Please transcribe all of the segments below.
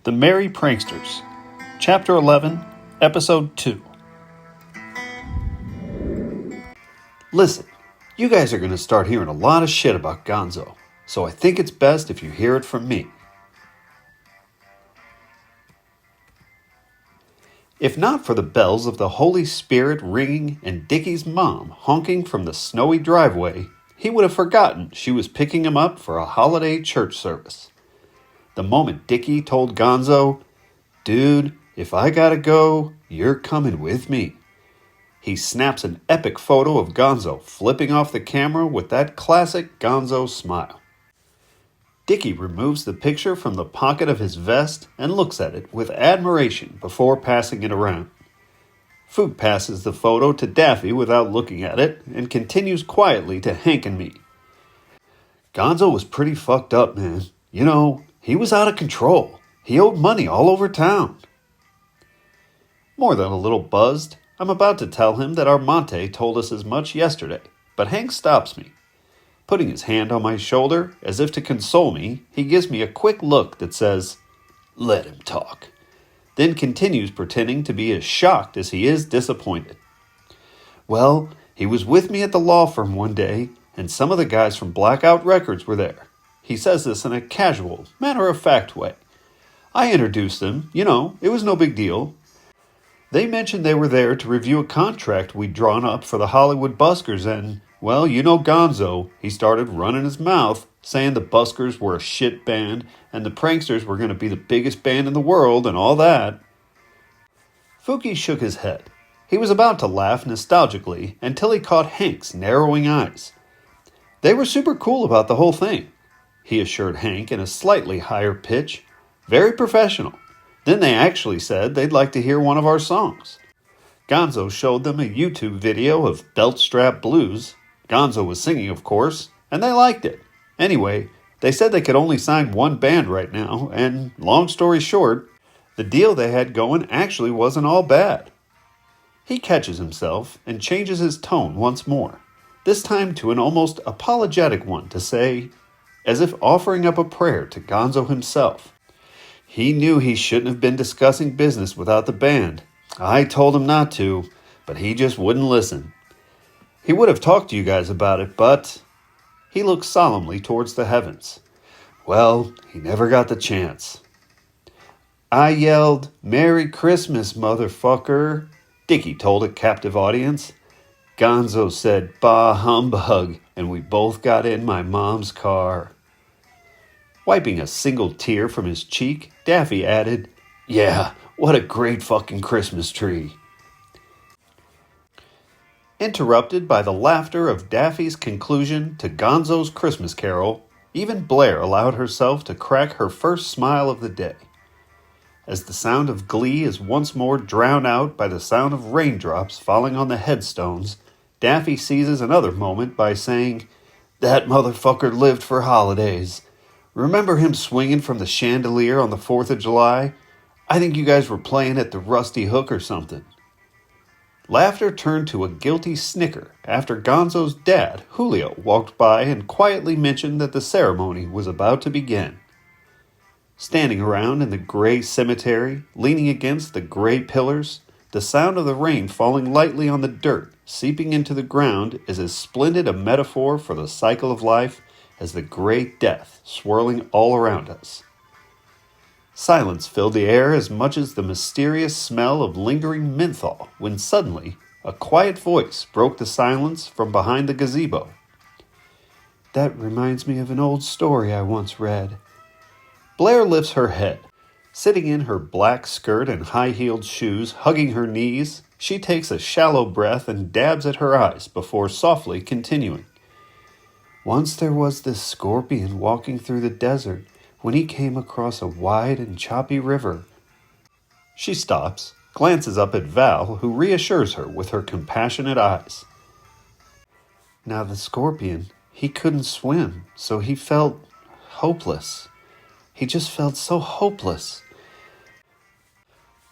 The Merry Pranksters, Chapter 11, Episode 2. Listen, you guys are going to start hearing a lot of shit about Gonzo, so I think it's best if you hear it from me. If not for the bells of the Holy Spirit ringing and Dickie's mom honking from the snowy driveway, he would have forgotten she was picking him up for a holiday church service. The moment Dickie told Gonzo, "Dude, if I gotta go, you're coming with me," he snaps an epic photo of Gonzo flipping off the camera with that classic Gonzo smile. Dickie removes the picture from the pocket of his vest and looks at it with admiration before passing it around. Fook passes the photo to Daffy without looking at it and continues quietly to Hank and me. "Gonzo was pretty fucked up, man. You know, he was out of control. He owed money all over town." More than a little buzzed, I'm about to tell him that Armante told us as much yesterday, but Hank stops me. Putting his hand on my shoulder, as if to console me, he gives me a quick look that says, "Let him talk," then continues pretending to be as shocked as he is disappointed. "Well, he was with me at the law firm one day, and some of the guys from Blackout Records were there." He says this in a casual, matter-of-fact way. I introduced them, it was no big deal. They mentioned they were there to review a contract we'd drawn up for the Hollywood Buskers and, well, Gonzo, he started running his mouth, saying the Buskers were a shit band and the Pranksters were going to be the biggest band in the world and all that. Fookie shook his head. He was about to laugh nostalgically until he caught Hank's narrowing eyes. "They were super cool about the whole thing," he assured Hank in a slightly higher pitch. "Very professional. Then they actually said they'd like to hear one of our songs." Gonzo showed them a YouTube video of Belt Strap Blues. Gonzo was singing, of course, and they liked it. Anyway, they said they could only sign one band right now, and long story short, the deal they had going actually wasn't all bad. He catches himself and changes his tone once more, this time to an almost apologetic one to say, as if offering up a prayer to Gonzo himself, "He knew he shouldn't have been discussing business without the band. I told him not to, but he just wouldn't listen. He would have talked to you guys about it, but..." He looked solemnly towards the heavens. "Well, he never got the chance." "I yelled, 'Merry Christmas, motherfucker,'" Dickie told a captive audience. "Gonzo said, 'Bah humbug,' and we both got in my mom's car." Wiping a single tear from his cheek, Daffy added, "Yeah, what a great fucking Christmas tree." Interrupted by the laughter of Daffy's conclusion to Gonzo's Christmas carol, even Blair allowed herself to crack her first smile of the day. As the sound of glee is once more drowned out by the sound of raindrops falling on the headstones, Daffy seizes another moment by saying, "That motherfucker lived for holidays. Remember him swinging from the chandelier on the 4th of July? I think you guys were playing at the Rusty Hook or something." Laughter turned to a guilty snicker after Gonzo's dad, Julio, walked by and quietly mentioned that the ceremony was about to begin. Standing around in the gray cemetery, leaning against the gray pillars, the sound of the rain falling lightly on the dirt, seeping into the ground, is as splendid a metaphor for the cycle of life as the great death swirling all around us. Silence filled the air as much as the mysterious smell of lingering menthol when suddenly a quiet voice broke the silence from behind the gazebo. "That reminds me of an old story I once read." Blair lifts her head. Sitting in her black skirt and high-heeled shoes, hugging her knees, she takes a shallow breath and dabs at her eyes before softly continuing. "Once there was this scorpion walking through the desert when he came across a wide and choppy river." She stops, glances up at Val, who reassures her with her compassionate eyes. "Now the scorpion, he couldn't swim, so he felt hopeless. He just felt so hopeless."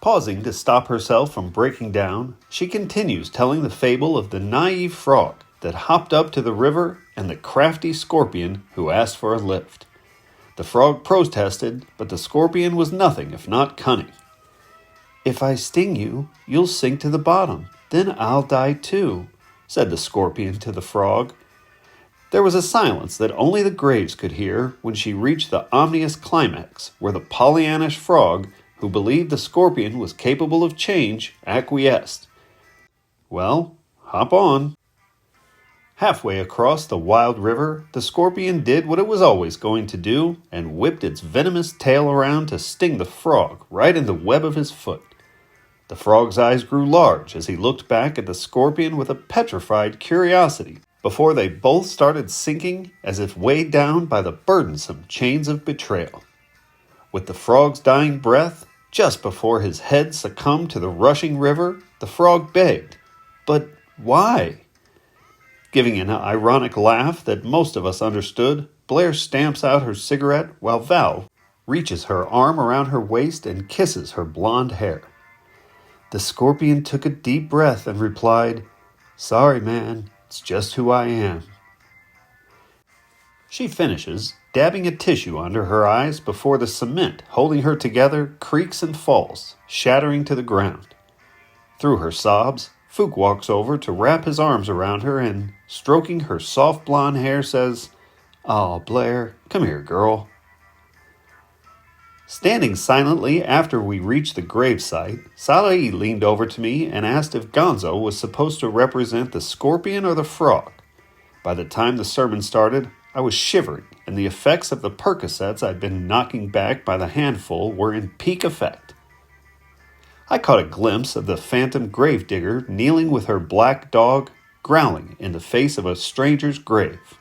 Pausing to stop herself from breaking down, she continues telling the fable of the naive frog that hopped up to the river and the crafty scorpion who asked for a lift. The frog protested, but the scorpion was nothing if not cunning. "If I sting you, you'll sink to the bottom. Then I'll die too," said the scorpion to the frog. There was a silence that only the graves could hear when she reached the ominous climax, where the Pollyannish frog, who believed the scorpion was capable of change, acquiesced. "Well, hop on." Halfway across the wild river, the scorpion did what it was always going to do and whipped its venomous tail around to sting the frog right in the web of his foot. The frog's eyes grew large as he looked back at the scorpion with a petrified curiosity before they both started sinking as if weighed down by the burdensome chains of betrayal. With the frog's dying breath, just before his head succumbed to the rushing river, the frog begged, "But why?" Giving an ironic laugh that most of us understood, Blair stamps out her cigarette while Val reaches her arm around her waist and kisses her blonde hair. The scorpion took a deep breath and replied, "Sorry, man, it's just who I am." She finishes, dabbing a tissue under her eyes before the cement holding her together creaks and falls, shattering to the ground. Through her sobs, Fook walks over to wrap his arms around her and, stroking her soft blonde hair, says, "Aw, Blair, come here, girl." Standing silently after we reached the gravesite, Saleh leaned over to me and asked if Gonzo was supposed to represent the scorpion or the frog. By the time the sermon started, I was shivering, and the effects of the Percocets I'd been knocking back by the handful were in peak effect. I caught a glimpse of the phantom gravedigger kneeling with her black dog, growling in the face of a stranger's grave.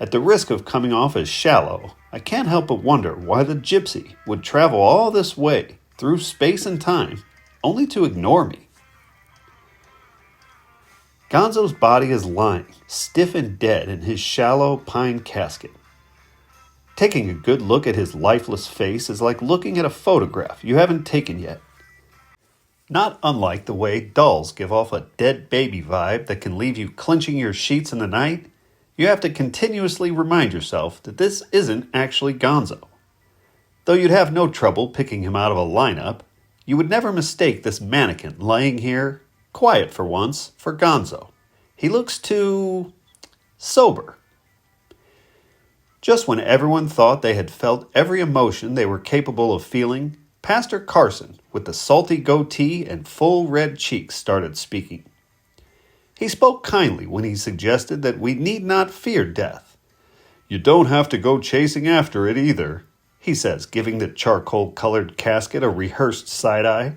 At the risk of coming off as shallow, I can't help but wonder why the gypsy would travel all this way through space and time only to ignore me. Gonzo's body is lying, stiff and dead, in his shallow pine casket. Taking a good look at his lifeless face is like looking at a photograph you haven't taken yet. Not unlike the way dolls give off a dead baby vibe that can leave you clenching your sheets in the night, you have to continuously remind yourself that this isn't actually Gonzo. Though you'd have no trouble picking him out of a lineup, you would never mistake this mannequin laying here, quiet for once, for Gonzo. He looks too sober. Just when everyone thought they had felt every emotion they were capable of feeling, Pastor Carson, with the salty goatee and full red cheeks, started speaking. He spoke kindly when he suggested that we need not fear death. "You don't have to go chasing after it either," he says, giving the charcoal-colored casket a rehearsed side-eye.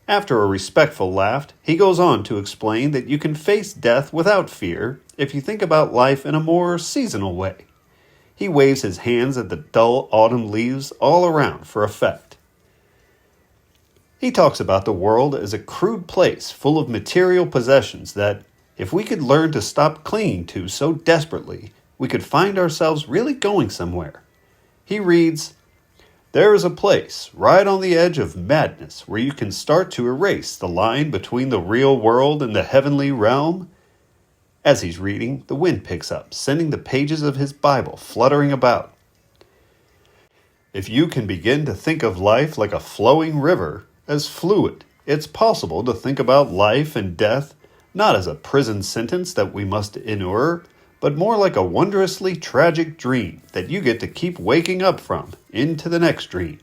After a respectful laugh, he goes on to explain that you can face death without fear if you think about life in a more seasonal way. He waves his hands at the dull autumn leaves all around for effect. He talks about the world as a crude place full of material possessions that, if we could learn to stop clinging to so desperately, we could find ourselves really going somewhere. He reads, "There is a place right on the edge of madness where you can start to erase the line between the real world and the heavenly realm." As he's reading, the wind picks up, sending the pages of his Bible fluttering about. "If you can begin to think of life like a flowing river, as fluid, it's possible to think about life and death not as a prison sentence that we must endure, but more like a wondrously tragic dream that you get to keep waking up from into the next dream."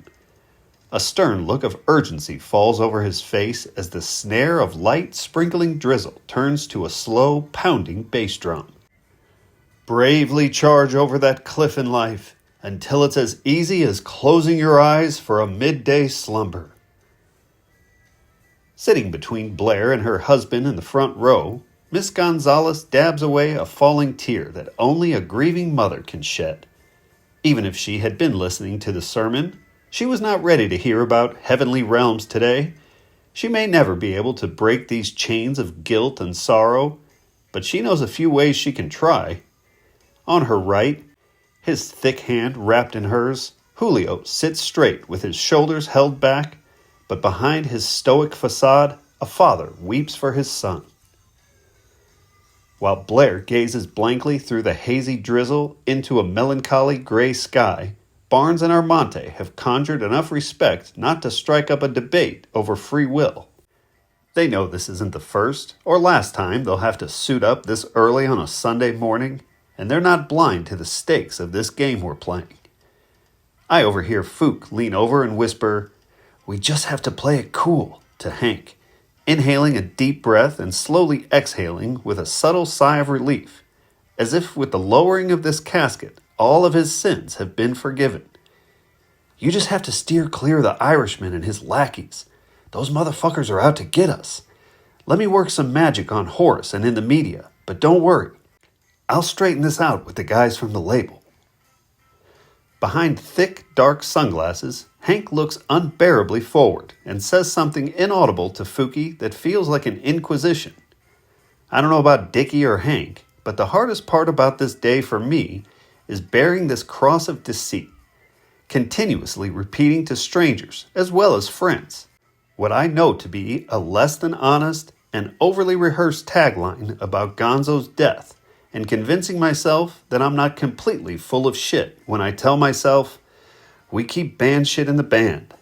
A stern look of urgency falls over his face as the snare of light sprinkling drizzle turns to a slow, pounding bass drum. "Bravely charge over that cliff in life until it's as easy as closing your eyes for a midday slumber." Sitting between Blair and her husband in the front row, Miss Gonzalez dabs away a falling tear that only a grieving mother can shed. Even if she had been listening to the sermon, she was not ready to hear about heavenly realms today. She may never be able to break these chains of guilt and sorrow, but she knows a few ways she can try. On her right, his thick hand wrapped in hers, Julio sits straight with his shoulders held back, but behind his stoic facade, a father weeps for his son. while Blair gazes blankly through the hazy drizzle into a melancholy gray sky. Barnes and Armante have conjured enough respect not to strike up a debate over free will. They know this isn't the first or last time they'll have to suit up this early on a Sunday morning, and they're not blind to the stakes of this game we're playing. I overhear Fook lean over and whisper, "We just have to play it cool," to Hank, inhaling a deep breath and slowly exhaling with a subtle sigh of relief, as if with the lowering of this casket, all of his sins have been forgiven. "You just have to steer clear of the Irishman and his lackeys. Those motherfuckers are out to get us. Let me work some magic on Horace and in the media, but don't worry. I'll straighten this out with the guys from the label." Behind thick, dark sunglasses, Hank looks unbearably forward and says something inaudible to Fookie that feels like an inquisition. I don't know about Dickie or Hank, but the hardest part about this day for me is bearing this cross of deceit, continuously repeating to strangers as well as friends what I know to be a less than honest and overly rehearsed tagline about Gonzo's death, and convincing myself that I'm not completely full of shit when I tell myself, we keep band shit in the band.